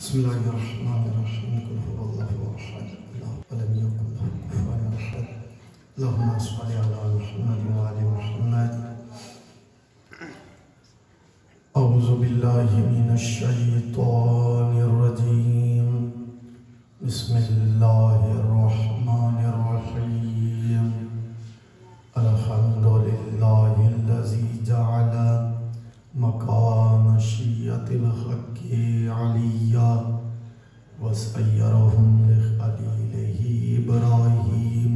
बिस्मिल्लाहिर्रहमानिर्रहीम कुल हुवल्लाहु अहद वलम यकुल लहु कुफुवन अहद अल्लाहुम्मा सल्लि अला मुहम्मद व आलि मुहम्मद अऊज़ु बिल्लाहि मिनश शैतानिर रजीम बिस्मिल्लाहिर्रहमानिर्रहीम अल्हम्दुलिल्लाहिल्लज़ी जअला मकान शिय्यतिल हक़्क़ि अलिय्या वसय्यरहुम लिखलीलिही इब्राहीम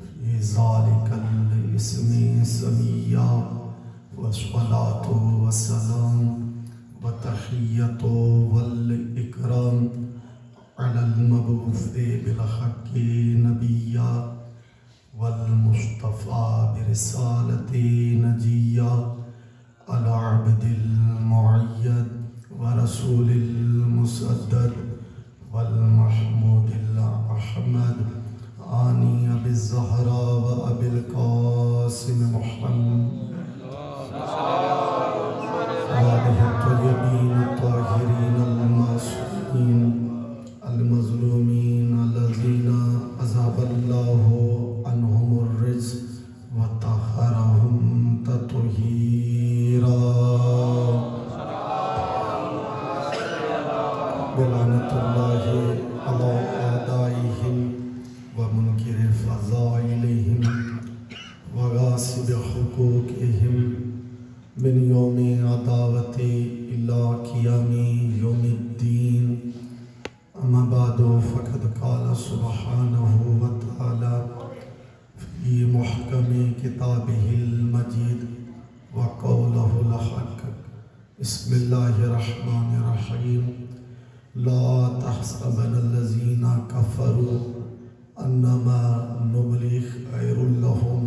फी ज़ालिकल इस्मि समिय्या वस्सलातु वस्सलाम वतहिय्यतु वल इकराम अलल मबऊसी बिल हक़्क़ि नबिय्या वल मुस्तफ़ा बिरिसालति नजिय्या अला अब्दिल मुअय्यद व रसूलिल मुसद्दद वल महमूदिल अहमद आनी अबी ज़हरा व अबिल क़ासिम मुहम्मद वालिहि तय्यबीन ताहिरीन अल-मासूमीन अल-मज़लूमीन अल्लज़ीना अज़हबल्लाहु अन्हुमुर रिज्स व तहहरहुम तत्हीरा बिलानतुल्लाहि अला आदाइहिम व मुनकिरि फ़ज़ाइलिहिम व गासिब हुकूकिहिम मिन यौमि अदावति इला क़ियामि यौमिद्दीन अम्मा बअदु फ़क़द क़ाला सुब्हानहु व तआला फ़ी मुहकमि किताबिहिल मजीद व क़ौलुहुल हक़्क़ बिस्मिल्लाहिर्रहमानिर्रहीम ला तहसबन्नल्लज़ीना कफ़रू अन्नमा नुमली खैरुल लहुम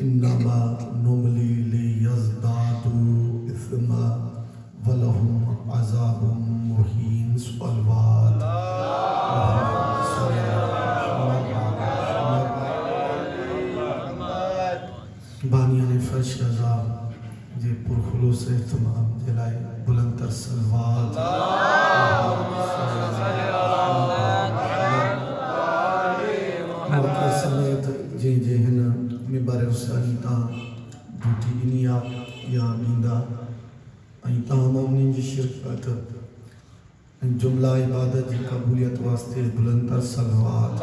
इन्नमा नुमली लियज़दादू इस्मा व लहुम अज़ाबुम मुहीन। सल्लल्लाहु बानियान फर्श रज़ा जे पुरखुलूस एहतमाम दिलाए बुलंदतर सलवात मौके समेत जे जे हिन मिंबर हुसैनी तां ड्यूटी ॾिनी आहे या ॾींदा ऐं तमामनि जी शिरकत ऐं जुमला इबादत जी क़बूलियत वास्ते बुलंदतर सलवात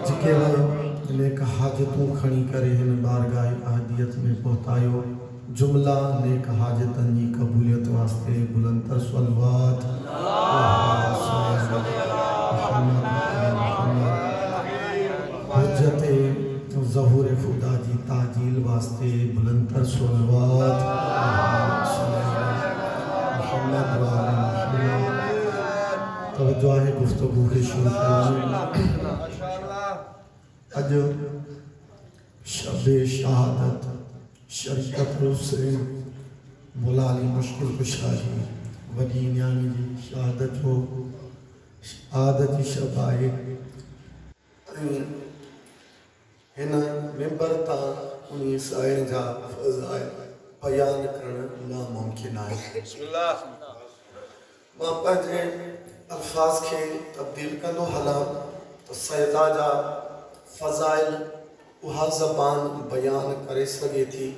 जेके नेक हाजतूं खणी करे हिन बारगाह अहदियत में पहुतायो जुमला नेक हाजतनि जी क़बूलियत वास्ते बुलंदतर सलवात हुज्जते ज़हूर खुदा जी ताजील वास्ते बुलंदतर सलवात तवज्जो है गुफ्तगू के शुरू अज शबे शहादत शरीकत हुसैन मौला अली मुश्किल कुशाजी वॾी न्याणी जी शहादत जो शहादत जी शब आहे। हिन मिंबर तां उन साईं जा फ़ज़ाइल बयान करण नामुमकिन आहे। मां पंहिंजे अल्फाज़ खे तब्दील कंदो हलां तो सैदा जा फ़ज़ाइल उहा ज़बान बयान करे सघे थी,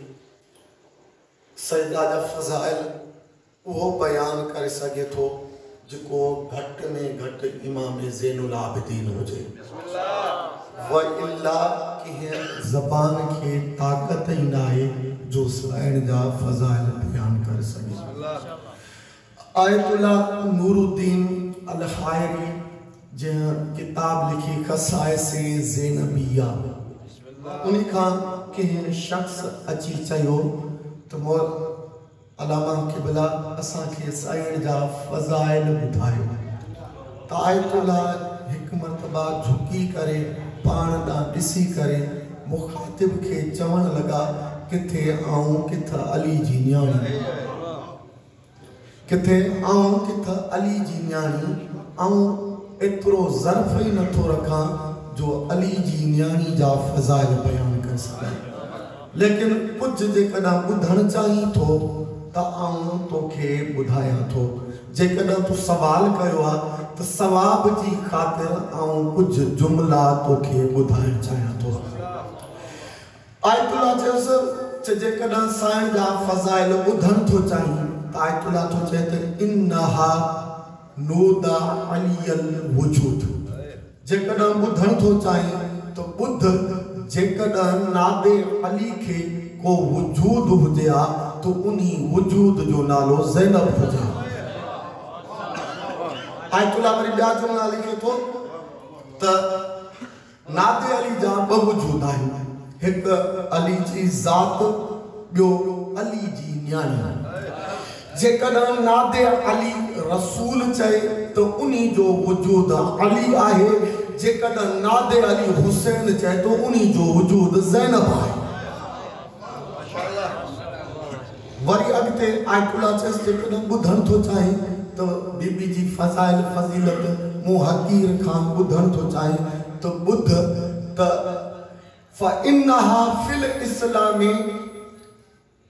सैदा जा फ़ज़ाइल उहो बयान करे सघे थो जेको घटि में घटि इमाम ज़ैनुल आबिदीन हुजे। व इल्ला कंहिं ज़बान खे ताक़त ई न आहे जो साईं जा फ़ज़ाइल बयान करे सघे। आयतुल्लाह नूरुद्दीन अल हायरी जंहिं किताब लिखी ख़साइसे ज़ैनबिया उन खां कंहिं शख़्स अची चयो त अलामा क़िबला असांखे साईं जा फ़ज़ाइल ॿुधायो त आयतुल्लाह हिकु मरतबा झुकी करे पाण ॾांहुं ॾिसी करे मुखातिब खे चवण लॻा किथे आऊं किथे अली जी न्याणी, किथे आऊं किथे अली जी न्याणी ऐं एतिरो ज़र्फ़ ई नथो रखां जो अली जी न्याणी जा फ़ज़ाइल बयान करे सघां। लेकिन कुछ जेकॾहिं ॿुधण चाहीं थो त आऊं तोखे ॿुधायां थो। जेकॾहिं तूं सवाल कयो आहे त सवाब जी ख़ातिर आऊं कुछ जुमला तोखे ॿुधाइण चाहियां थो। आयतुल्लाह चयोसि जेकॾहिं साईं जा फज़ाइल ॿुधण थो चाहीं त आयतुल्लाह थो चए त इन्नहा नूदा अलियल वजूद। जेकॾहिं ॿुधण थो चाहीं त ॿुध जेकॾहिं नादे अली खे को वजूद हुजे हा तो उन्ही वजूद जो नालो ज़ैनब हुजे। आयतुल्लाह वरी ॿिया जुमला लिखे थो त नादे अली जा ॿ वजूद आहिनि, हिकु अली जी ज़ात, ॿियो अली जी न्याणी। जेकॾहिं नादे अली रसूल चए तो उन्ही जो वजूद अली आहे, जेकॾहिं नादे अली हुसैन चए तो उन्ही जो वजूद ज़ैनब आहे। वरी अॻिते आयतुल्लाह चएसि जेकॾहिं ॿुधण थो चाहीं तो बीबी जी फज़ाइल फज़ीलत मूं हक़ीर खां ॿुधण थो चाहीं तो ॿुध त फ़इन्नहा फिल इस्लामी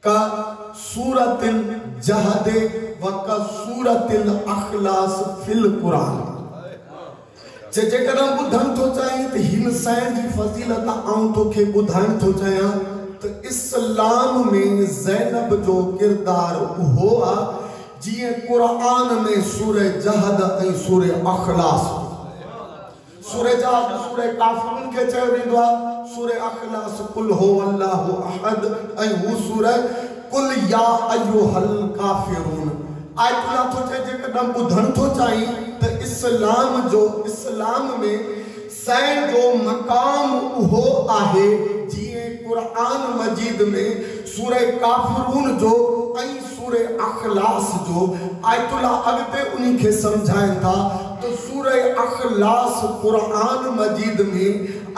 का सूरतिल जहदे व का सूरतिल अखलास फिल कुरान। जेकॾहिं ॿुधण थो चाहीं त हिन साईं जी फज़ीलत आऊं तोखे ॿुधाइण थो चाहियां त इस्लाम में ज़ैनब जो किरदार उहो आहे जीअं क़ुरान में सूरह जहद ऐं सूरह अखलास। सूरह जहद सूरह काफ़िरून खे चयो वेंदो आहे, सूरह अखलास कुल हो अल्लाहु अहद ऐं हू सूरह कुल या अय्युहल काफ़िरून। आयतुल्लाह थो चए जेकॾहिं ॿुधण थो चाहीं त इस्लाम में साईं जो मक़ाम उहो आहे जीअं क़ुरान मजीद में सूरह काफ़िरून जो ऐं सूरह अखलास जो। आयतुल्लाह अॻिते उन्ही खे सम्झाइनि था तो सूरह अखलास क़ुरान मजीद में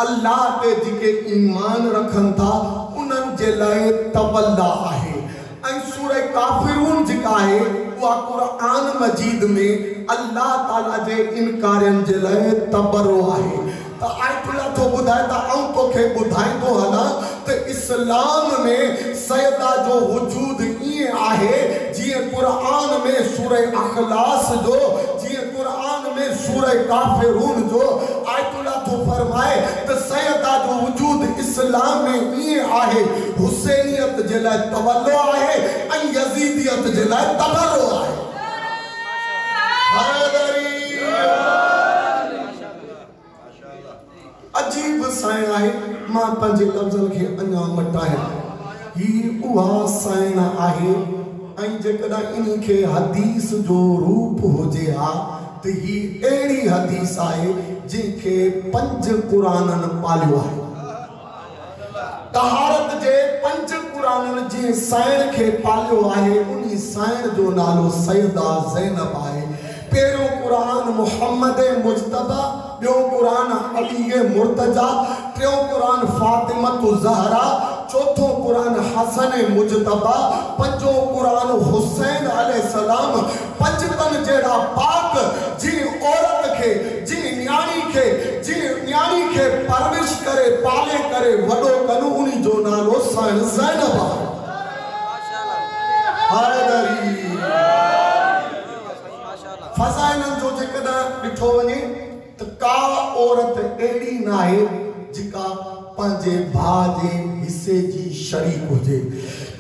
अल्लाह ते जेके ईमान रखनि था उन्हनि जे लाइ तवल्ला आहे, ऐं सूरह काफ़िरून जेका आहे उहा क़ुरान मजीद में अल्लाह ताला जे इनकारनि जे लाइ तबरो आहे। त आयतुल्लाह थो ॿुधाए त आऊं तोखे ॿुधाईंदो हलां त इस्लाम में सैदा जो वजूद ईअं आहे जीअं क़ुरान में सूरह अखलास जो, जीअं क़ुरान में सूरह काफ़िरून जो। आयतुल्लाह थो फरमाए त सैदा जो वजूद इस्लाम में ईअं आहे, हुसैनियत जे लाइ तवल्लो आहे ऐं यज़ीदियत जे लाइ तबरो आहे। अजीब साईं आहे, मां पंहिंजे लफ़्ज़नि खे अञा मटायां। ही उहा साईं आहे ऐं जेकॾहिं इन्ही खे हदीस जो रूप हुजे हा त ही अहिड़ी हदीस आहे जंहिंखे 5 क़ुराननि पालियो आहे। तहारत जे 5 क़ुराननि जे साईं खे पालियो आहे, उन्ही साईं जो नालो सैयदा ज़ैनब आहे। पहिरियों क़ुरान मुहम्मद मुज्तबा, ॿियो क़ुरान अली मुर्तजा, टियों क़ुरान फातिमत ज़हरा, चौथों क़ुरान हसन मुज्तबा, पंजों क़ुरान हुसैन अलैहिस्सलाम। 5 तन जहिड़ा पाक जी औरत खे, जी न्याणी खे परवरिश करे पाले करे वॾो कनि, उन्ही जो नालो साईं ज़ैनब आहे। फज़ाइलनि जो जेकॾहिं ॾिठो वञे त का औरत अहिड़ी न आहे जेका पंहिंजे भाउ जे हिसे जी शरीक हुजे।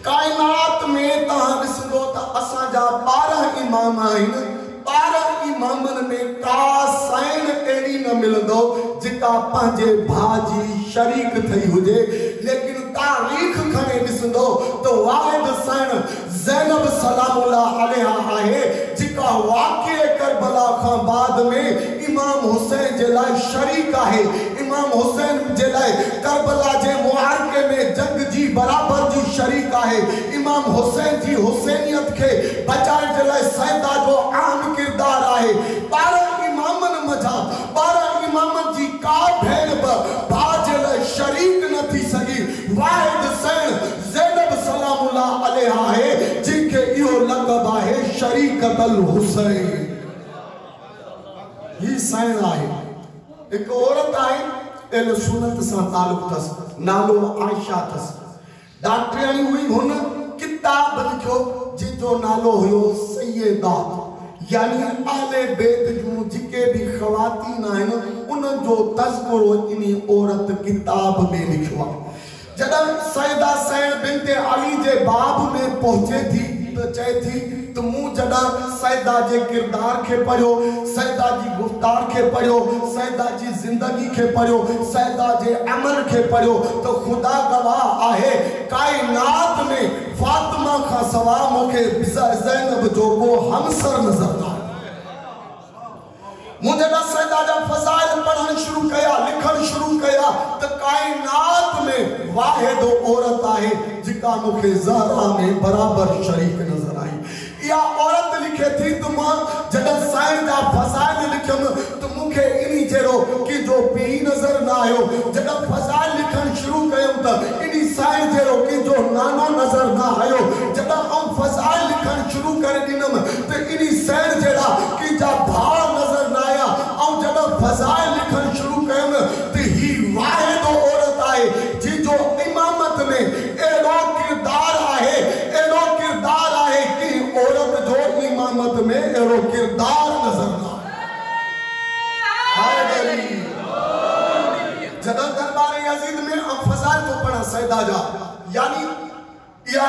काइनात में तव्हां ॾिसंदो त असांजा 12 इमाम आहिनि, 12 इमामनि में का साईं अहिड़ी न मिलंदो जेका पंहिंजे भाउ जी शरीक ठही हुजे। लेकिन तारीख़ खणे ॾिसंदो त वाहिद साईं ज़ैनब सलामुल्लाह अलैहा आहे जेका वाक़िए करबला खां बाद में इमाम हुसैन जे लाइ शरीक आहे। इमाम हुसैन जे लाइ करबला जे मुआरके में जंग जी बराबर जी शरीक आहे। इमाम हुसैन जी हुसैनियत खे बचाइण जे लाइ सैदा जो आम किरदार आहे। 12 इमामनि मझा 12 इमामनि जी का भेण भाउ जे लाइ शरीक न थी सघी। वाहिद साईं ज़ैनब सलामुल्लाह अलैहा आहे जिनखे इहो लक़ब आहे शरीकतल हुसैन। ही साईं आहे। हिकु औरत आहे, एल सुन्नत सां तालुक़ अथसि, नालो आयशा अथसि। डॉक्टरियाणी हुई हुन किताब लिखियो जिजो नालो हुयो सैयदा यानी आले बेत जो जिके भी खवातीन आहिनि उन जो तज़किरो इन औरत किताब में लिखियो आहे। जॾहिं सैयदा सैन बिनते अली जे बाब में पहुचे थी तो चए थी तो मूं जॾहिं सैयदा जे किरदार के पढ़ियो, सैयदा जी गुफ्तार के पढ़ियो, सैयदा जी जिंदगी के पढ़ियो, सैयदा जे अमल के पढ़ियो तो खुदा गवाह आहे कायनात में फातिमा का सवा मूंखे ज़ैनब जो को हमसर नजर न आयो। मुझे ना सैयदा जा फज़ाइल पढ़न शुरू कया, लिखन शुरू कया तो कायनात में वाहिद औरत आहे जिका मूंखे ज़हरा में बराबर शरीक नजर आई। या औरत लिखे थी तो मां जॾहिं साईं जा फज़ाइल लिखम तो मूंखे इनी जहिड़ो कि जो पी नजर न आयो। जॾहिं फज़ाइल लिखण शुरू कयमि त इनी साईं जहिड़ो कि जो नानो नजर न आयो। जॾहिं आउं फज़ाइल लिखण शुरू करे ॾिनमि त इनी साईं जहिड़ा कि जा भाउ नजर न आया। ऐं जॾहिं फज़ाइल लिखण शुरू कयमि त ही वाहिद औरत आहे जी जो इमामत में अहिड़ो किरदार आहे, अहिड़ो किरदार आहे कि औरत जो इमामत में अहिड़ो किरदार नजर न आए। जॾहिं दरबार यज़ीद में फज़ाइल तो पढ़ा सैयदा जा यानी या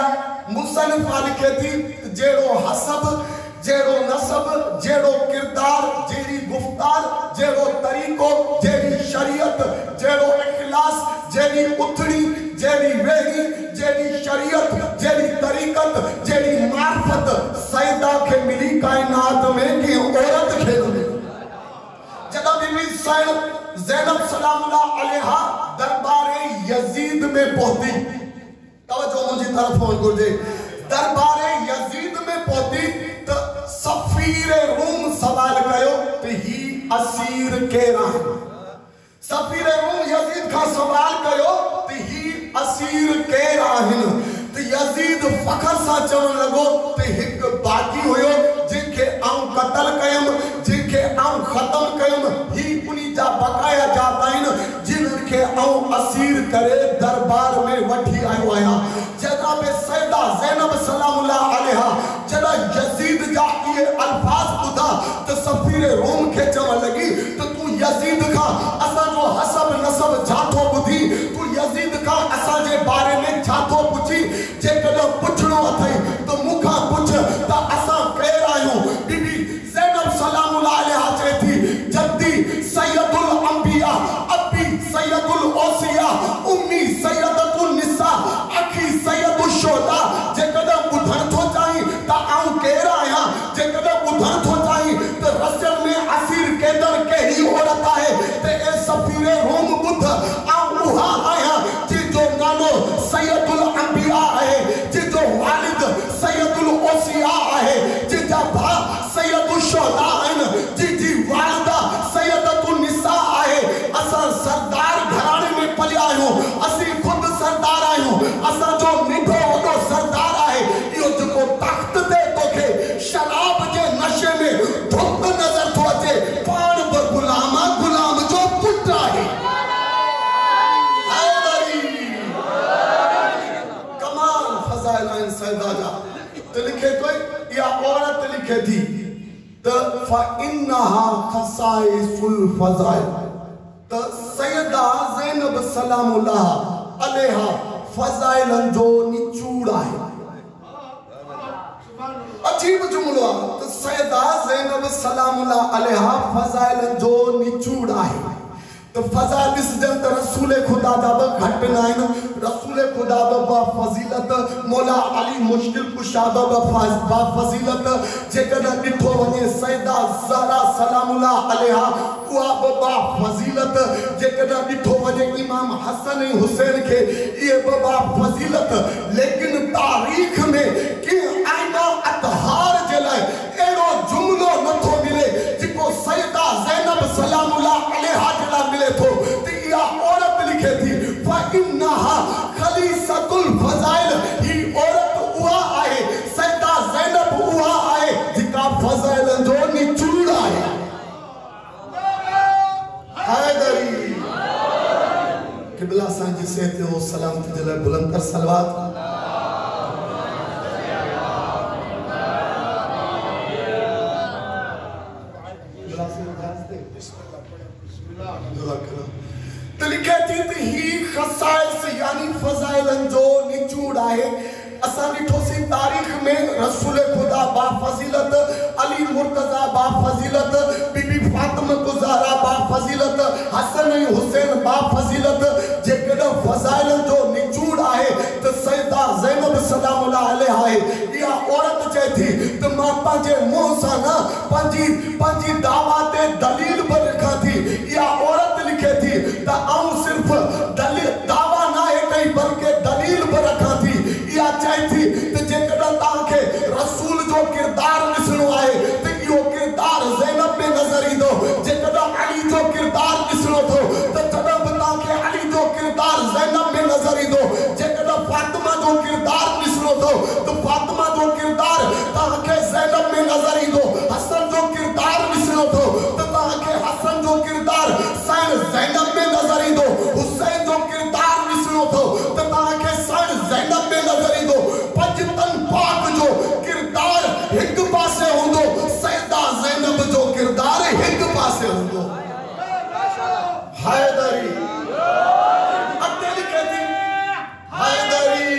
मुसन्निफ़ा लिखे थी जहिड़ो हसब, जहिड़ो नसब, जहिड़ो किरदार, जहिड़ी गुफ्तार, जहिड़ो तरीक़ो, जहिड़ी शरीयत, जहिड़ो इख़लास, जहिड़ी उथड़ी, जहिड़ी वेड़ी, जहिड़ी शरीयत, जहिड़ी तरीक़त, जहिड़ी मार्फत सैयदा खे मिली कायनात में कि औरत खे न मिली। जॾहिं बीबी ज़ैनब सलामुल्लाह अलैहा दरबार यज़ीद में पहुती, तवज्जो मुंहिंजी तरफ़ होण घुरिजे, दरबार यज़ीद में पहुती तो सफ़ीर रूम सवाल कयो तो ही असीर केर आहे। सफ़ीर रूम यज़ीद का सवाल कयो तो ही असीर केर आहिनि। तो यज़ीद फ़ख्र सां चवण लॻो तो हिकु बाग़ी हुयो जंहिंखे आउं क़त्ल कयमि, जंहिंखे आउं ख़त्म कयमि। ही उन्ही जा बक़ाया जात आहिनि जिन्हनि खे आउं असीर करे दरबार में वठी आयो आहियां। जनाब सैयदा ज़ैनब सलामुल्लाह अलैहा जॾहिं यज़ीद जा इहे अल्फाज ॿुधा तो सफ़ीर रूम खे चवण लॻी तो तूं यज़ीद खां असांजो हसब नसब छा थो ॿुधी, तूं यज़ीद खां असांजे बारे में छा थो पुछी। जेकॾहिं पुछणो अथई तो मूंखां पुछ त असां केर आहियूं। बीबी ज़ैनब सलामुल्लाह अलैहा चए थी जद्दी सैयदुल अंबिया, अबी सैयदुल औसिया, उम्मी सैयदतुन निसा, अखी सैयदुल शुहदा। जेकॾहिं ॿुधण थो चाहीं त आउं केर आहियां, जेकॾहिं ॿुधण थो चाहीं त रसियन में असीर केदड़ कहिड़ी औरत आहे त ए सफ़ीर रूम ॿुध आउं उहा आहियां जिजो नालो सैयदुल अंबिया आहे, जिजो वालिद सैयदुल औसिया आहे, जिजा भाउ सैयदुल शुहदा आहिनि, जिजी वालिदा सैयदतुन निसा आहे। असां सरदार घराणे में पलिया आहियूं, असीं ख़ुदि सरदार आहियूं, असांजो निढो वॾो सरदार आहे। इहो जेको तख़्त ते तोखे शराब जे नशे में धुप नज़र थो अचे पाण बि गुलाम आहे, गुलाम जो पुटु आहे। कमाल फज़ाइल आहिनि सैयदा जा। तो लिखे तो या औरत लिखे थी तो फ़इन्नहा ख़साइसुल फ़ज़ाइल तो सैयदा ज़ैनब सलामुल्लाह अलैहा फज़ाइलन जो निचूड़ आहे। अजीब जुमलो आहे तो सैयदा ज़ैनब सलामुल्लाह अलैहा फज़ाइलन जो निचूड़ आहे। तो फज़ाइल ॾिसजनि त रसूल खुदा जा बि घटि न आहिनि। रसूल खुदा बि फज़ीलत, मौला अली मुश्किल कुशा बि फज़ीलत। जेकॾहिं ॾिठो वञे सैयदा ज़हरा सलामुल्लाह अलैहा उहा बि फज़ीलत। जेकॾहिं ॾिठो वञे इमाम हसन ऐं हुसैन खे इहे बि फज़ीलत। लेकिन तारीख़ में कंहिं आइमा अतहार जे लाइ अहिड़ो जुमिलो नथो मिले जेको सैयदा ज़ैनब सलामुल्लाह अलैहा जे लाइ मिले थो। त इहा औरत लिखे थी फ़इन्नहा ख़लीसतुल फ़ज़ाइल। ही औरत उहा आहे, सैयदा ज़ैनब उहा आहे जेका फ़ज़ाइल जो निचूड़ आहे। हैदरी क़िबला साईं जी सेहत जो सलामती जे लाइ बुलंद सलवात। तो लिखे थी ही खसाइस यानी फजाइलन जो निचूड़ है। असां ॾिठोसीं तारीख़ में रसूल खुदा बा फज़ीलत, अली मुर्तज़ा बा फज़ीलत, बीबी फातिमा ज़हरा बा फज़ीलत, हसन ऐं हुसैन बा फज़ीलत। जेकॾहिं फज़ाइलन जो निचूड़ आहे त सैयदा ज़ैनब सलामुल्लाह अलैहा आहे। इहा औरत चए थी त मां पंहिंजे मुंहं सां न पंहिंजी दावा ते दलील बि लिखां थी। इहा औरत लिखे थी त आऊं सिर्फ़ दावा न आहे कई बल्कि दलील बि रखां थी। इहा चए थी त जेकॾहिं तव्हांखे रसूल जो किरदार ॾिसणो आहे त इहो किरदार ज़ैनब में नज़र ईंदो। जेकॾहिं अली जो किरदार ॾिसणो अथव त तॾहिं बि तव्हांखे अली जो किरदार ज़ैनब में नज़र ईंदो। जेकॾहिं फातिमा जो किरदार ॾिसणो अथव त फातिमा जो किरदार तव्हांखे ज़ैनब में नज़र ईंदो। हसन जो किरदार ॾिसणो अथव त तव्हांखे हसन जो किरदार साईं ज़ैनब में नज़र ईंदो। हुसैन जो किरदार ॾिसणो अथव त तव्हांखे साईं ज़ैनब में नज़र ईंदो। पंजतन पाक जो किरदार हिक पासे हूंदो, सैयदा ज़ैनब जो किरदार हिक पासे हूंदो। हैदरी अॻिते लिखे थी, हैदरी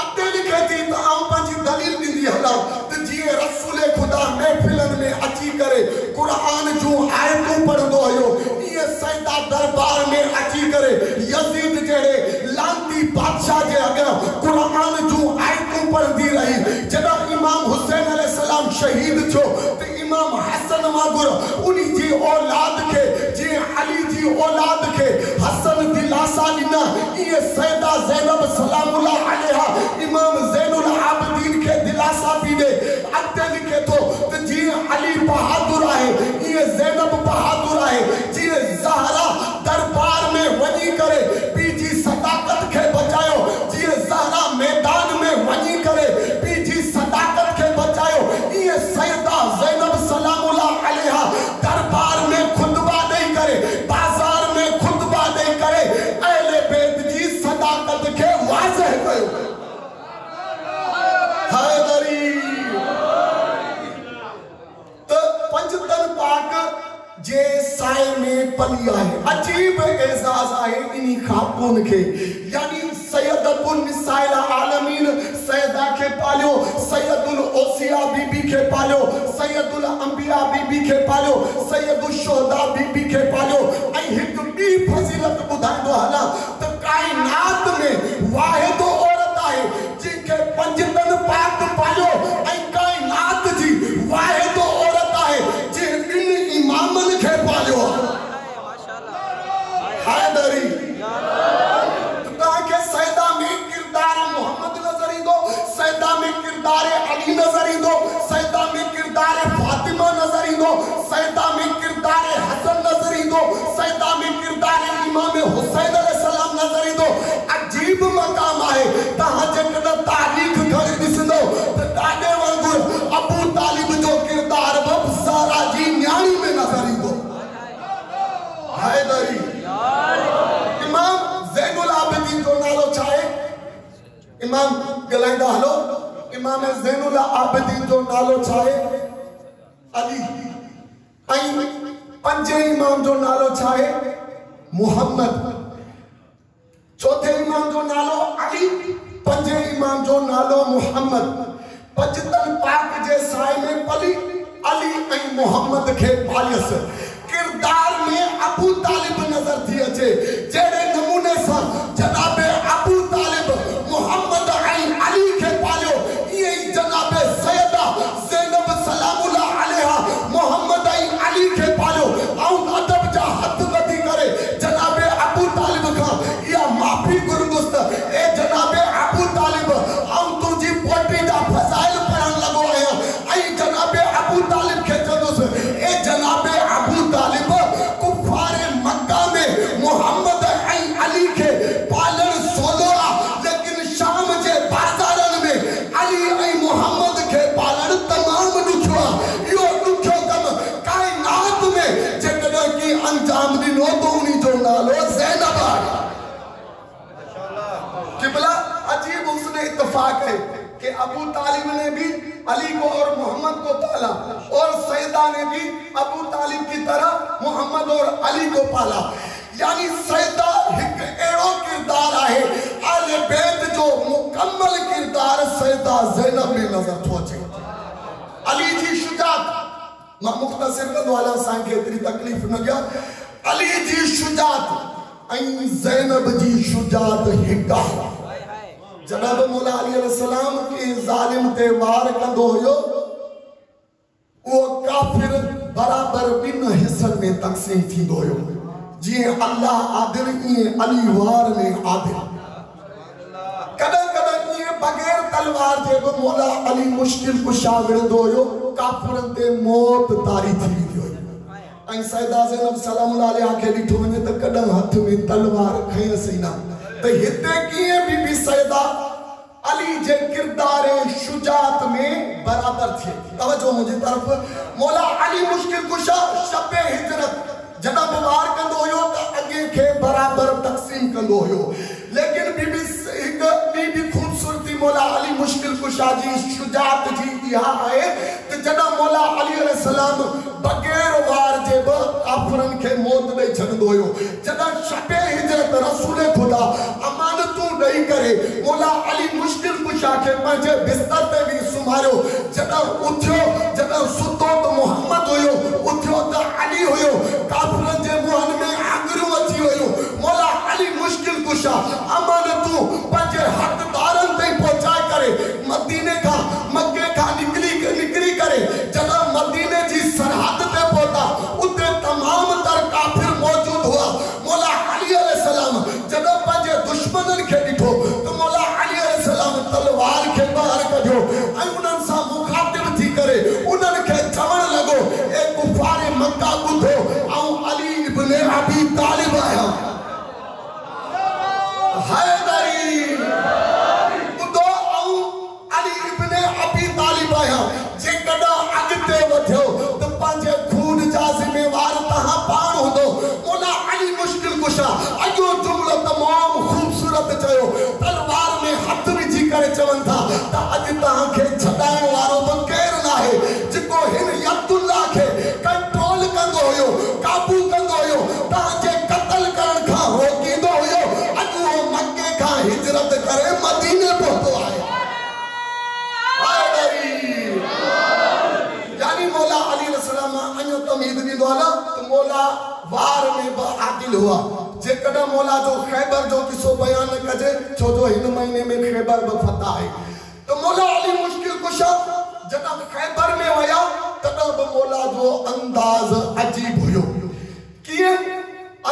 अॻिते लिखे थी त आऊं पंहिंजी दलील ॾींदी हलां त जीअं रसूल खुदा महफ़िलनि में अची करे क़ुरान जूं आयतूं पढ़ंदो हुयो, इहे सैयदा दरबार में अची करे यज़ीद जहिड़े लांती बादशाह जे अॻियां क़ुरान जूं आयतूं पढ़ंदी रही। जॾहिं इमाम हुसैन अलैहिस्सलाम शहीद थियो त इमाम हसन वांगुरु उन्ही जी औलाद खे जीअं अली जी औलाद खे हसन दिलासा ॾिना, इहे सैयदा ज़ैनब सलामुल्लाह अलैहा इमाम ज़ैनुल आबिदीन खे दिलासा पई ॾे। अॻिते लिखे थो त जीअं अली बहादुर आहे इहे ज़ैनब बहादुर आहे। जीअं ज़हरा दरबार में वञी करे पंहिंजी सदाकत खे बचायो, जीअं ज़हरा मैदान में वञी करे पंहिंजी सदाकत खे बचायो, इहे सैयदा ज़ैनब सलामुल्लाह अलैहा दरबार में खुतबा ॾेई करे, बाज़ार में खुतबा ॾेई करे अहले बैत जी सदाकत खे वाज़ह कयो। हैदरी त पंजतन पाक जे साए में पली आहे। अजीब एज़ाज़ आहे इन्ही ख़ातून खे, यानी सैयदतुन निसाइल आलमीन सैयदा खे पालियो, सैयदुल ओसिया बीबी खे पालियो, सैयदुल अंबिया बीबी खे पालियो, सैयदुल शुहदा बीबी खे पालियो। ऐं हिकु ॿी फज़ीलत ॿुधाईंदो हलां त काइनात में वाहिद औरत आहे जंहिंखे पंजतन पाक पालियो ऐं काइनात जी वाहिद औरत आहे जंहिं ॿिनि इमामनि खे पालियो। हैदरी तव्हांखे सैयदा में किरदार मोहम्मद नज़र ईंदो, सैयदा में किरदार अली नज़र ईंदो, सैयदा में किरदार फातिमा नज़र ईंदो, सैयदा में किरदार हसन नज़र ईंदो, सैयदा में किरदार इमाम हुसैन अलैहिस्सलाम नज़र ईंदो। अजीब मक़ाम आहे। तव्हां जेकॾहिं तारीख़ खणी ॾिसंदो त ॾाढे वांगुरु अबू तालिब जो किरदार बि ज़हरा जी न्याणी में नज़र ईंदो। हैदरी इमाम ज़ैनुल आबिदीन जो नालो छा आहे? इमाम ॻाल्हाईंदा हलो, इमाम ज़ैनुल आबिदीन जो नालो छा आहे? अली। ऐं पंजे इमाम जो नालो छा आहे? मुहम्मद। चौथे इमाम जो नालो अली, पंजे इमाम जो नालो मुहम्मद। पंजतन पाक जे साए में पली अली ऐं मुहम्मद खे पालियसि। किरदार में अबू तालिब नज़र थी अचे। जहिड़े नमूने सां जनाबे अबू तालिब मुहम्मद ऐं अली खे पालियो, ईअं ई जनाबे सैयदा ज़ैनब सलामुल्लाह अलैहा मुहम्मद ऐं अली खे पालियो। ऐं अदब जा हथ वधी करे जनाबे अबू तालिब खां इहा माफ़ी घुरंदुसि त ए जनाबे अबू तालिब ऐं तुंहिंजी पोटी जा फज़ाइल पढ़ण लॻो आहियां। ऐं जनाबे अबू तालिब खे चवंदुसि ए जनाबे अबू तालिब कुफ़ार मक्का में मुहम्मद थे कि अबू तालिब ने भी अली को और मोहम्मद को पाला और सैयदा ने भी अबू तालिब की तरह मोहम्मद और अली को पाला। यानी सैयदा एक एड़ो किरदार है आले बैत जो मुकम्मल किरदार सैयदा ज़ैनब में नजर थो अचे। अली जी शुजात मां मुख्तसर कंदो वाला सांखे एतरी तकलीफ न गया। अली जी शुजात ऐं ज़ैनब जी शुजात हिका जनाब मौला अली अलैहिस्सलाम के जालिम ते वार कंदो हुयो वो काफिर बराबर बिन हिस्सन में तक़सीम थींदो हुयो। जी अल्लाह आदिल इए अली वार में आदिल। कदा कदा इए बगैर तलवार जे बि मौला अली मुश्किल कुशा विढ़ंदो हुयो काफिरन ते मौत तारी थी वेंदी हुई। ऐं सैयदा ज़ैनब सलाम अलैहा खे ॾिठो वञे त कॾहिं हथ में तलवार खयसि न। तो हिते कीअं बीबी सैयदा अली जे किरदार शुजात में बराबर थे। तवज्जो मुझे तरफ मौला अली मुश्किल कुशा शबे हिजरत जदा वार कंदो हुयो त अगे खे बराबर तक़सीम कंदो हुयो। लेकिन बीबी एक बीबी खूबसूरती मौला अली मुश्किल कुशा जी शुजात जी इहा है त जदा मौला अली अलैहिस्सलाम बगैर वार जे ब काफिरन के मौत दे छंदो हुयो। जदा शबे हिजरत रसूल खुदा अमानतू दई करे मौला अली मुश्किल कुशा के पंहिंजे बिस्तर ते भी सुमारियो। जदा उठियो जदा सुतो तो मोहम्मद हुयो उठियो तो अली हुयो। काफिरन जे मुहन में आंगरू अची हुयो। मौला अली मुश्किल कुशा अमानतू पंहिंजे हक़दारन ते पहुंचाए करे मदीने का मक्के का निकली करे जदा मदीने जी सरहद ते पहुंचा उते तमाम तर काफिर मौजूद हुआ। मौला अली अलैहिस्सलाम जदा पंहिंजे दुश्मनन के ॾिठो तो मौला अली अलैहिस्सलाम तलवार के बाहर कढियो ऐं उन्हनि सां मुखातिब थी करे उन्हनि खे चवण लॻो ए कुफार मक्का ॿुधो ऐं अली इब्न अबी तालिब आहियां। हैदरी ॿुधो ऐं अली इब्न अबी तालिब आहियां। जेकॾहिं अॻिते वधियो त पंहिंजे खून जा ज़िम्मेवार तव्हां पाण हूंदो। मौला अली मुश्किल कुशा अॻियो जुमिलो तमामु ख़ूबसूरत चयो तलवार में हथ विझी करे चवनि था त अॼु तव्हांखे छॾाइण वारो बि केरु न आहे जेको हिन यब्दुल्ला खे कंट्रोल कंदो हुयो काबू कंदो हुयो तव्हांजे क़त्ल करण खां रोकींदो हुयो। अॼु उहो मके खां हिजरत करे मदीने पहुतो आहे। यानी मौला अली अलैहिस्सलाम अञो तमीद ॾींदो आहे न त मौला वार में बि आदिल हुआ। जेकॾहिं मौला जो खैबर जो किस्सो बयान कजे छो जो हिन महीने में खैबर बि फतह आहे तो मौला अली मुश्किल कुशा जॾहिं खैबर में वया तॾहिं बि मौला जो अंदाज़ अजीब हुयो। कीअं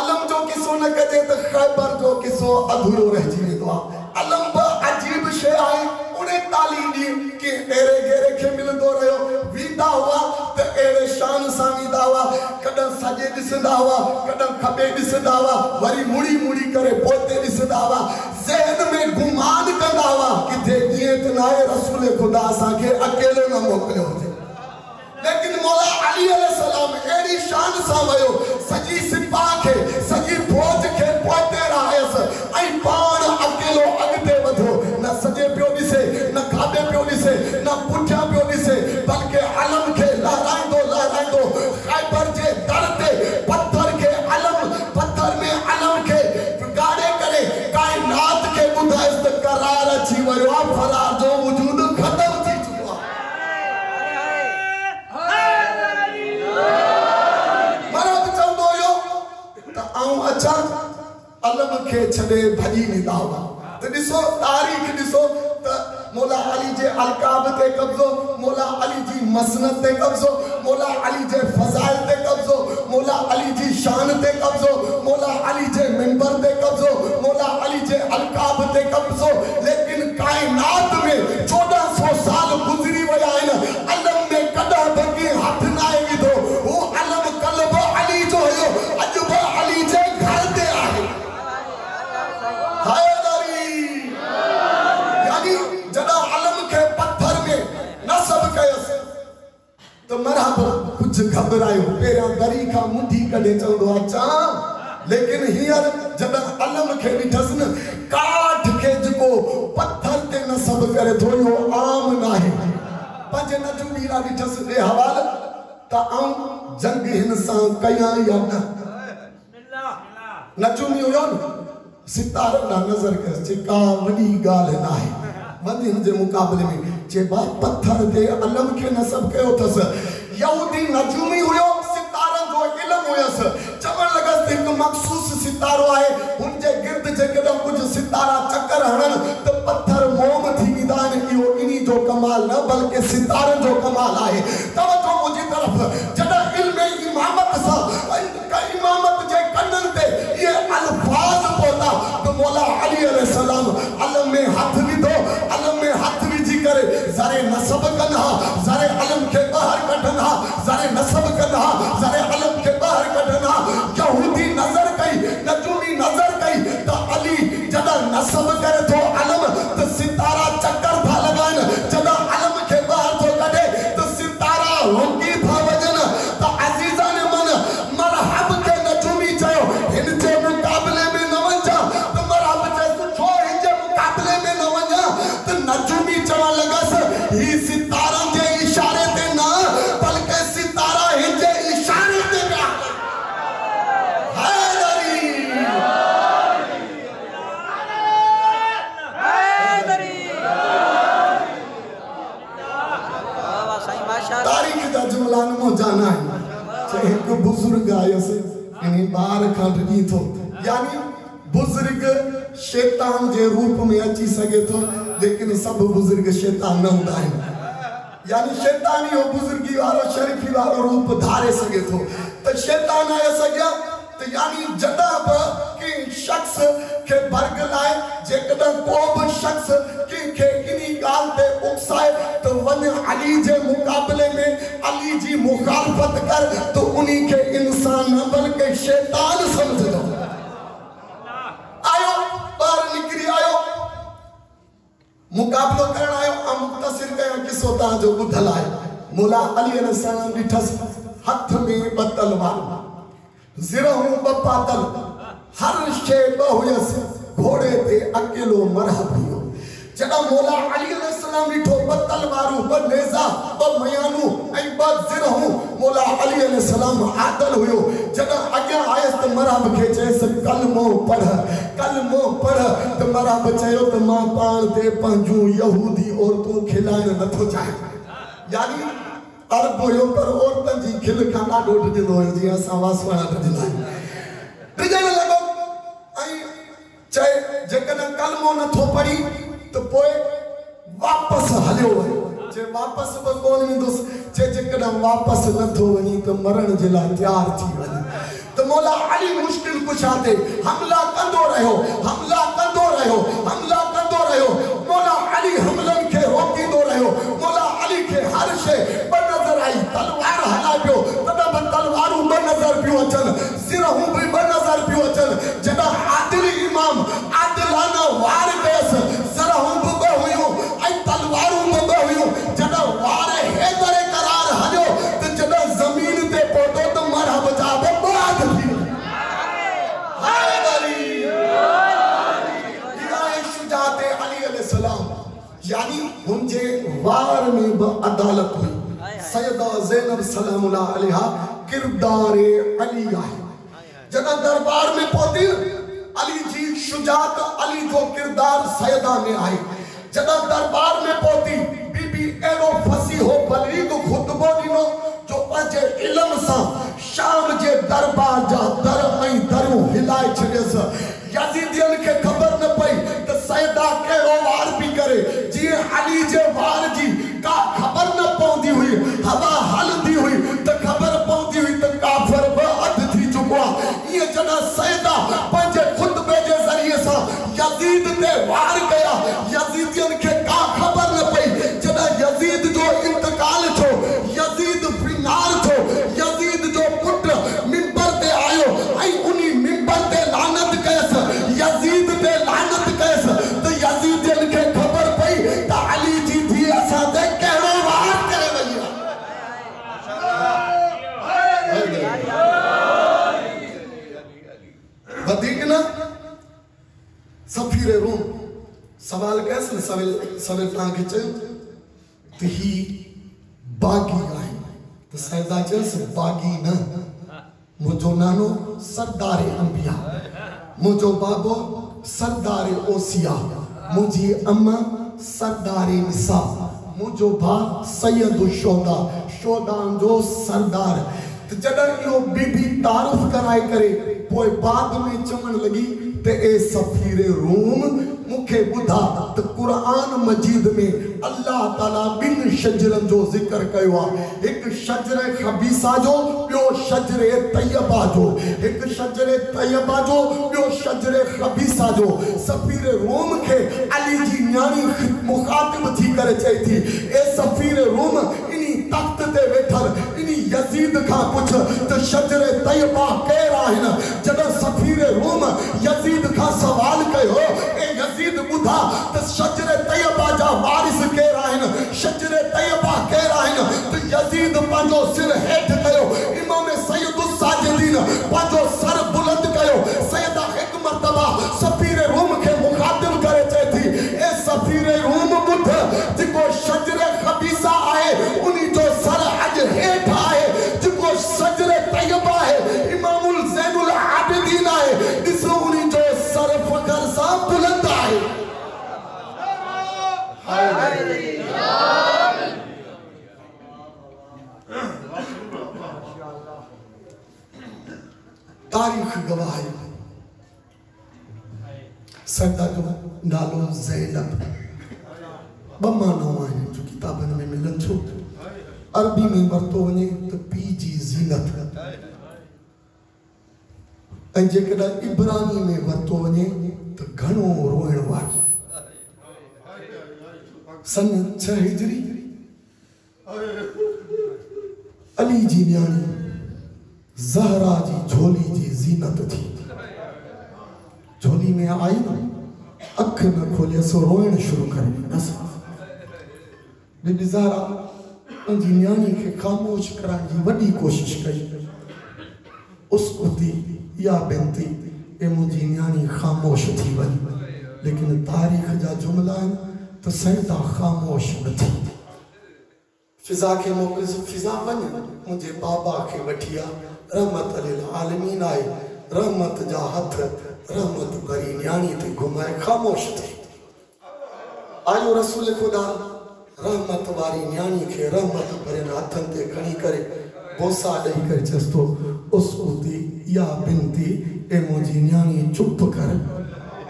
अलम जो किस्सो न कजे त खैबर जो किस्सो अधूरो रहिजी वेंदो आहे। अलम बि अजीब शइ आहे। 39 ॾींहं के एरे गेरे खे मिलंदो रहियो। वींदा हुआ त अहिड़े शान सां वींदा हुआ कॾहिं साॼे ॾिसंदा हुआ कॾहिं खॿे ॾिसंदा हुआ वरी मुड़ी मुड़ी करे पोते ॾिसंदा हुआ। ज़हन में गुमान कंदा हुआ किथे ईअं त न आहे रसूल खुदा असांखे अकेलो न मोकिलियो हुजे। लेकिन मौला अली अलैहिस्सलाम अहिड़ी शान सां वियो सॼी सिपाह खे सॼी फौज खे पोते रहायसि ऐं पाण अकेलो अॻिते वधो। न सॼे पियो ॾिसे न खाॿे पियो ॾिसे न पुठियां पियो ॾिसे बल्कि अलम खे लहराईंदो लहराईंदो खैबर जे दर ते पत्थर खे पत्थर में अलम खे गाड़े करे काइनात खे ॿुधायसि त करार अची वियो आहे फरार जो वजूद ख़तम थी चुको आहे। मरद चवंदो हुयो त आऊं अचां अलम खे छॾे भॼी वेंदा हुआ। तो ॾिसो तारीख़ ॾिसो त मौला अली जे अलकाब ते कब्ज़ो मौला अली जी मसनद ते कब्ज़ो मौला अली जे फज़ाइल ते कब्ज़ो मौला अली जी शान ते कब्ज़ो मौला अली जे मिंबर ते कब्ज़ो मौला अली जे अलकाब ते कब्ज़ो। लेकिन कायनात में 1400 साल गुज़री विया आहिनि अलम में कॾहिं बि कंहिं हथ न आहे विधो। हू अलम कल्ह बि अली जो हुयो अॼु बि अली जे घर ते आहे। जॾहिं अलम खे पत्थर में नसब कयसि तो मरहब कुछ घबरायो पहिरियां दरी खां मुंडी कढे चवंदो आहे अचां। लेकिन हींअर जॾहिं अलम खे ॾिठसि न काठ खे जेको पत्थर ते नसब नसब करे थो यो आम नाहे पंज नजूमी रा ॾिठस दे हवाल त आऊं जंग हिन सां कयां या न नजूमी हुयो न सितारे ॾांहुं नज़र कर चे का वॾी ॻाल्हि नाहे वञ हिन जे मुक़ाबले में चे बा पत्थर ते अलम खे नसब कयो अथसि यहूदी नजूमी हुयो सितारनि जो इल्मु हुयसि चवण लॻसि हिकु मख़सूस सितारो आहे हुन जे गिर्द जेकॾहिं कुझु सितारा चकर हणनि त पत्थर मोम थी वेंदा आहिनि इहो इन्ही जो कमाल न बल्कि सितारनि जो कमाल आहे तवजो मुंहिंजी तरफ़ जॾहिं इल्म इमामत सां इमामत जे कननि ते इहे अल्फाज़ पहुता त मौला अली अलैहिस्सलाम अलम में हथ विधो अलम में हथ विझी करे ज़रे नसब कंदा ज़रे अलम खे ॿाहिरि कढंदा ज़रे नसब कंदा ज़रे अलम खे ॿाहिरि कढंदा यहूदी नज़र कई नजूमी नज़र कई त अली जॾहिं नसब करे थो अलम त सितारा चकर था लॻाइनि जॾहिं अलम खे ॿाहिरि थो कढे त सितारा रुकी था वञनि त अज़ीज़ान मन मरहब खे नजूमी चयो हिन जे मुक़ाबले में न वञा त मरहब चयो छो हिन जे मुक़ाबले में न वञा त नजूमी चवण लॻसि ही सितारनि जे इशारे ते न बल्कि सितारा हिन जे इशारे ते पिया तारीख़ जा जुमला न जाना है एक बुजुर्ग आयसि यानी बार खां ॾिनी थो यानी बुजुर्ग शैतान जे रूप में अची सके थो लेकिन सब बुजुर्ग शैतान न हूंदा आहिनि यानी शैतान इहो बुजुर्गी वारो शरीफ़ी वारो रूप धारे सके थो त शैतान आयसि अॻियां त यानी जॾहिं बि कंहिं शख़्स खे बर्ग लाइ जेकॾहिं को बि शख़्स कंहिंखे इन्ही ॻाल्हि ते उकसाए त वञ अली जे मुक़ाबले में अली जी मुखालफ़त कर त उन्ही खे इंसान न बल्कि शैतान सम्झंदो आयो ॿाहिरि निकिरी आयो मुक़ाबलो करण आयो ऐं मुख़्तसिर कयो किसो तव्हांजो ॿुधल आहे मौला अली अलैहिस्सलाम ॾिठसि हथ में ॿ तलवारूं ज़िरहूं ॿ पातल हर शइ ॿ हुयसि घोड़े ते अकेलो मरहब हुयो जॾहिं मौला अली अलैहिस्सलाम ॾिठो ॿ तलवारूं ॿ नेज़ा ॿ मयानूं ऐं ॿ ज़िरहूं मौला अली अलैहिस्सलाम आदल हुयो जॾहिं अॻियां आयसि त मरहब खे चयसि कलमो पढ़ त मरहब चयो त मां पाण ते पंहिंजूं यहूदी औरतूं खिलाइण नथो चाहियां यानी अरब हुयो पर औरतनि जी खिल खां ॾाढो ॾिजंदो हुयो जीअं असां वासवाणा ॾिजंदा आहियूं ॾिजण लॻो ऐं चए जेकॾहिं कलमो नथो पढ़ी त पोइ वापसि हलियो वियो जे वापसि बि कोन वेंदुसि जेकॾहिं वापसि नथो वञी त मरण जे लाइ तयारु थी वञे त मौला अली मुश्किल कुशा ते हमला कंदो रहियो मौला अली हमलनि खे रोकींदो रहियो मौला अली खे हर शइ ॿ नज़र आई तलवार हलाए पियो तॾहिं बि तलवारूं ॿ नज़र पियूं अचनि सिरहूं बि ॿ नज़र पियूं अचनि जॾहिं आदिल इमाम आदिलाना वार कयसि सिरहूं बि ॿ हुयूं ऐं तलवारूं बि ॿ हुयूं जॾहिं वार हेदरे करार हलियो त जॾहिं ज़मीन ते पहुतो त मरहब जा बि बाद थी यानी उनजे वार में ब अदालत हुई सैयदा ज़ैनब सलामुल्लाह अलैहा किरदार अली आहे जॾहिं दरबार में पहुती अली जी शुजात अली जो किरदार सैयदा में आहे जॾहिं दरबार में पहुती बीबी एड़ो फसीहो बलीग खुतबो ॾिनो जो पंहिंजे इल्म सां शाम जे दरबार जा दर ऐं दरियूं हिलाए छॾियसि यज़ीदियन के खबर न पई त सैयदा कहिड़ो वार पई करे जीअं अली जे वार जी का खबर न पवंदी हुई हवा हलंदी हुई त खबर पवंदी हुई त काफ़िर बि अध थी चुको आहे ईअं जॾहिं सैयदा पंहिंजे खुतबे जे ज़रिए सां यज़ीद ते वार कया यज़ीदियन खे का खबर न पई जॾहिं यज़ीद जो इंतकाल थियो यज़ीद फिनार थियो यज़ीद जो पुट मिंबर ते आयो सर तव्हांखे चयो त ही बागी आहे त सैदा चयोसि बागी न, मुंहिंजो नानो सरदार अंबिया, मुंहिंजो बाबो सरदार ओसिया, मुंहिंजी अम्मा सरदार निसा, मुंहिंजो भाउ सैयद शोदा, शोदान जो सरदार। त जॾहिं इहो बीबी तारीफ़ कराए करे पोइ बाद में चवण लगी ते ए सफीर रूम मुखे बुधा त कुरान मजीद में अल्लाह ताला बिन शजरन जो जिक्र कयो आ, एक शजर खबीसा जो, बियो शजर तैयबा जो, एक शजर तैयबा जो, बियो शजर खबीसा जो। सफीर रूम के अली जी न्याणी मुखातिब थी करे चई थी ए सफीर रूम इनी तख्त ते वेठल इनी यजीद का पुछ त शजर तैयबा केर आहिन। जॾहिं सफीर रूम यजीद का सवाल कयो ए यजीद बुधा त शजर तैयबा जा वारिस केर आहिन, शजर तैयबा केर आहिन। त यजीद पंहिंजो सिर हेठ कयो, इमाम सैयदुस साजिदीन पंहिंजो सर बुलंद कयो। सैयदा हिक मर्तबा सफीर रूम के मुखातिब करे चई थी ए सफीर रूम बुध जेको शजर खबीसा आहे उनी जो सर अज हेठ आहे, जेको शजर तैयबा आहे इमामुल ज़ैनुल आबिदीन आहे, ॾिसो उनी जो सर फखर सां बुलंद आहे। तारीख गवाह है सदा जो नालो ज़ैनब ॿ माना आहिनि जो किताबनि में मिलनि छो। अरबी में वरतो वञे त पी जी ज़ीनत, ऐं जेकॾहिं इब्रानी में वरतो वञे त घणो रोइण वारी। सन 6 हिजरी अली जी न्याणी ज़हरा जी झोली जी ज़ीनत थी। झोली में आई न अख न खोले सो रोइण शुरू करे बस। बीबी ज़हरा पंहिंजी न्याणी खे ख़ामोश कराइण जी वॾी कोशिश कई। उसकुती या बेनती ए मुंहिंजी न्याणी ख़ामोश थी वई, लेकिन तारीख़ जा जुमला आहिनि त सैदा ख़ामोश न थी। फिज़ा के मोकिल फिज़ा वञ मुंहिंजे बाबा खे वठी आ, रहमत लिल आलमीन आहे, रहमत जा हथ रहमत भरी न्याणी ते घुमाए ख़ामोश थी। आयो रसूल खुदा रहमत वारी न्याणी खे रहमत भरियल हथनि ते खणी करे बोसा ॾेई करे चएसि थो उसकुती या बिनती ए मुंहिंजी न्याणी चुप कर।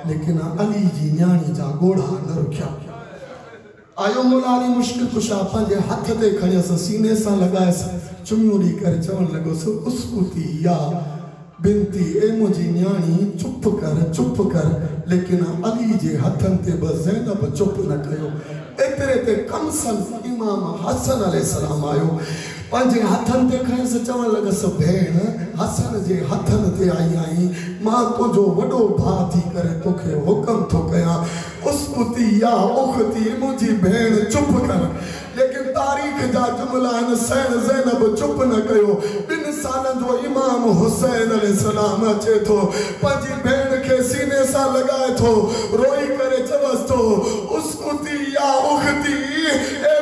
लेकिन अली जी न्याणी जा ॻोढ़ा न रुकिया। आयो मौला अली मुश्किल कुशा पंहिंजे हथ ते खणियसि, सीने सां लॻायसि, चुमियूं ॾेई करे चवण लॻोसि उसकुती या बिनती ए मुंहिंजी न्याणी चुप कर। लेकिन अली जे हथनि ते बि ज़ैनब चुप न कयो। एतिरे ते कमसन इमाम हसन अलैहिस्सलाम आयो, पंहिंजे हथनि ते खयसि, चवण लॻसि भेण हसन जे हथनि ते आई आहीं, मां तुंहिंजो वॾो भाउ थी करे तोखे हुकम थो कयां उसकुती या उखती मुंहिंजी भेण चुप कर। लेकिन तारीख़ जा जुमला आहिनि सैन ज़ैनब चुप न कयो। 2 सालनि जो इमाम हुसैन अलैहिस्सलाम अचे थो, पंहिंजी भेण खे सीने सां लॻाए थो, रोई करे चवसि थो उसकुती या उखती ए